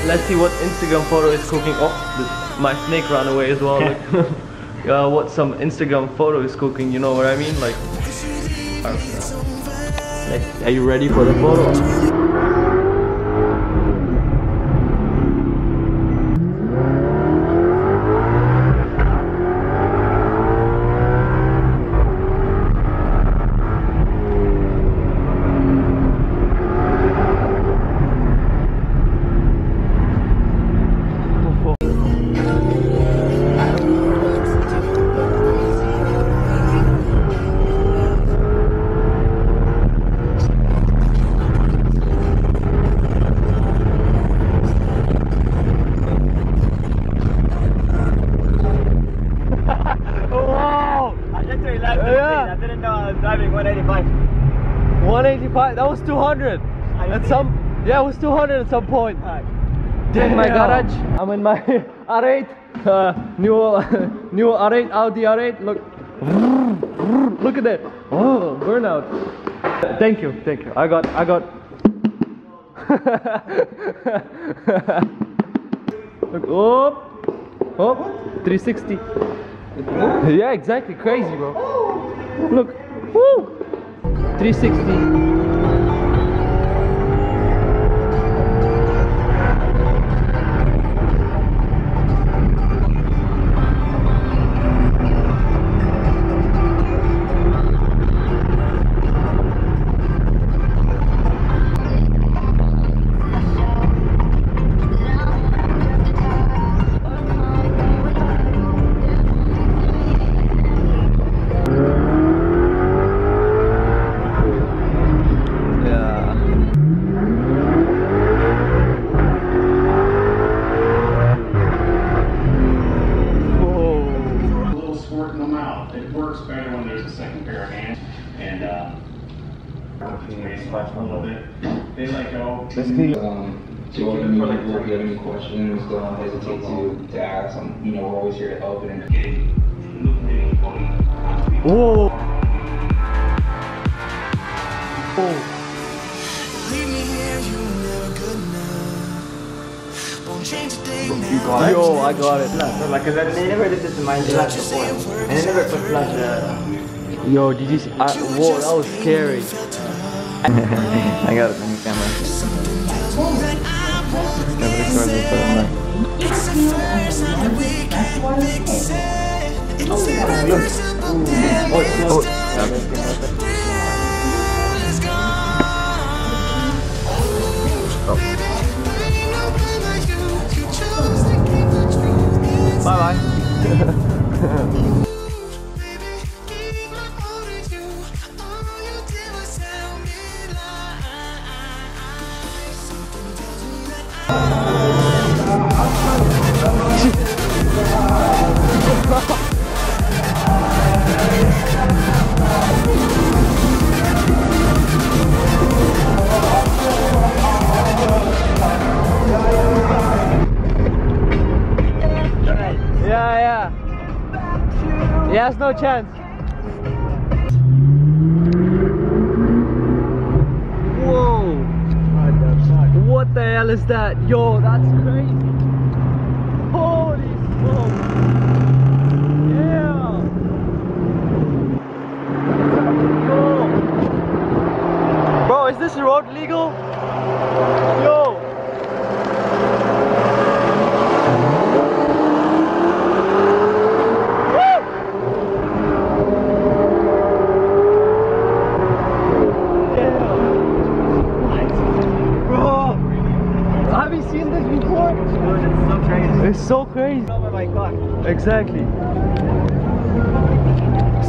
let's see what Instagram photo is cooking. Oh, my snake ran away as well. Like, what some Instagram photo is cooking, you know what I mean? Like, are you ready for the photo? I didn't know I was driving 185. 185? That was 200. At some, yeah, it was 200 at some point. In my garage, I'm in my R8, new R8, Audi R8. Look at that. Oh, burnout. Thank you. I got. Look, oh, 360. Yeah, exactly. Crazy, bro. Look, woo, 360. It works better when there's a second pair of hands, and raise a little bit. They let go. So if you have any questions, don't hesitate to ask. We're always here to help and Whoa! Yo, I got it. Like, cause they never did this in my flash before, and they never put flash. Yo, did you see? Whoa, that was scary. I got it on your camera. Never recorded it, but I'm like. Oh. Bye. Yeah. He has no chance. Whoa! What the hell is that? Yo, that's crazy. Holy smoke! Yeah! Yo! Bro, is this road legal? Yo! It's so crazy. Exactly.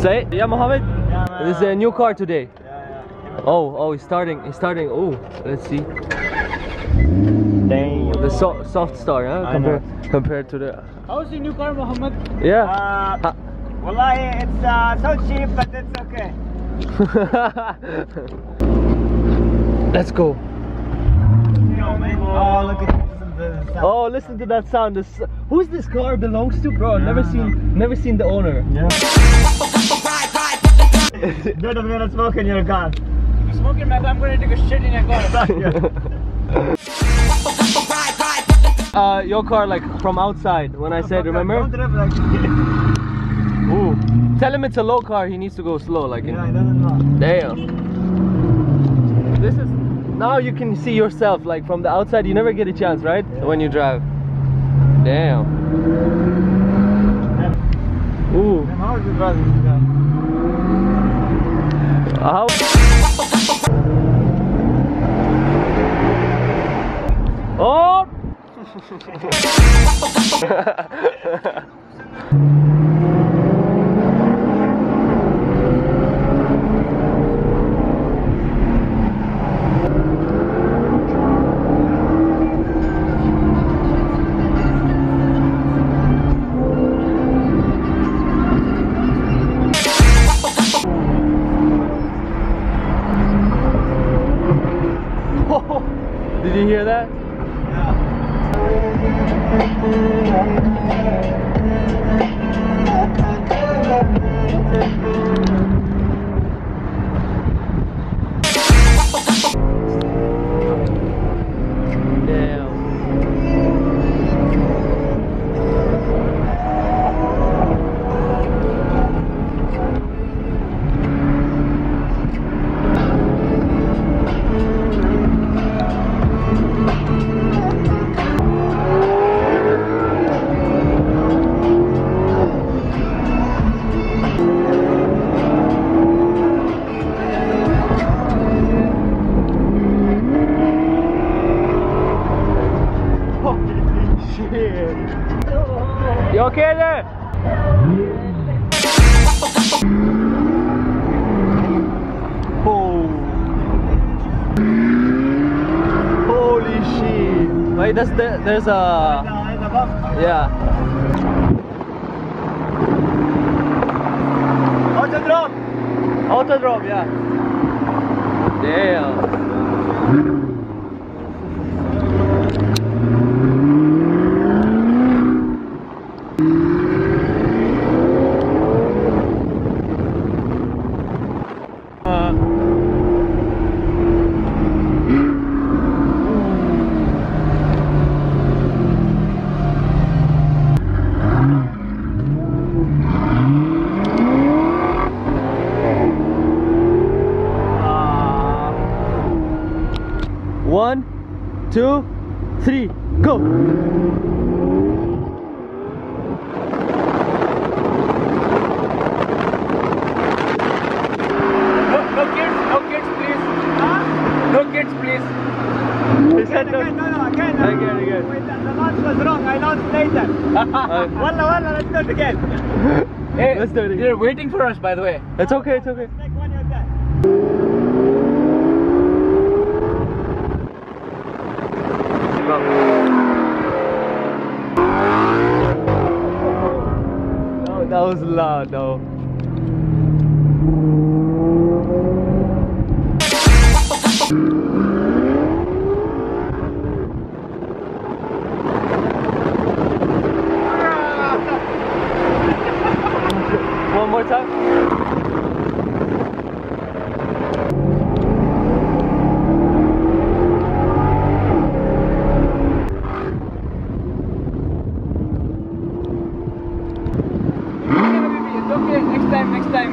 Say it. Yeah, Mohammed? Yeah, man. This is a new car today. Yeah. Oh, he's starting. Oh, let's see. Dang. The soft start, huh? Compared to the... How's your new car, Mohammed? Yeah. Wallahi, it's so cheap, but it's okay. Let's go. Oh, look at the sound. Oh, listen to that sound. Who's this car belongs to, bro? Never seen the owner. Yeah. Good of minute smoking, you're gone. You're smoking, man. I'm gonna take a shit in your car. your car like from outside when I said, remember? Don't drive like Ooh. Tell him it's a low car, he needs to go slow like yeah, I don't know. Damn. This is now you can see yourself like from the outside. You never get a chance, right? Yeah. When you drive. Damn. Ooh. How is it driving this car? How? Oh! Did you hear that? Damn. You okay there? Oh. Holy shit. Wait, there's a... Yeah. Auto drop! Auto drop, yeah. Damn. One, 2, 3, go! No kids please. Huh? No kids please. He said no. Again. Again. Wait, the launch was wrong, I launched later. Wallah, let's do it again. Hey, let's do it again. They're waiting for us, by the way. It's okay, it's okay. Take one of that. Oh, that was loud though. One more time. It's okay, next time.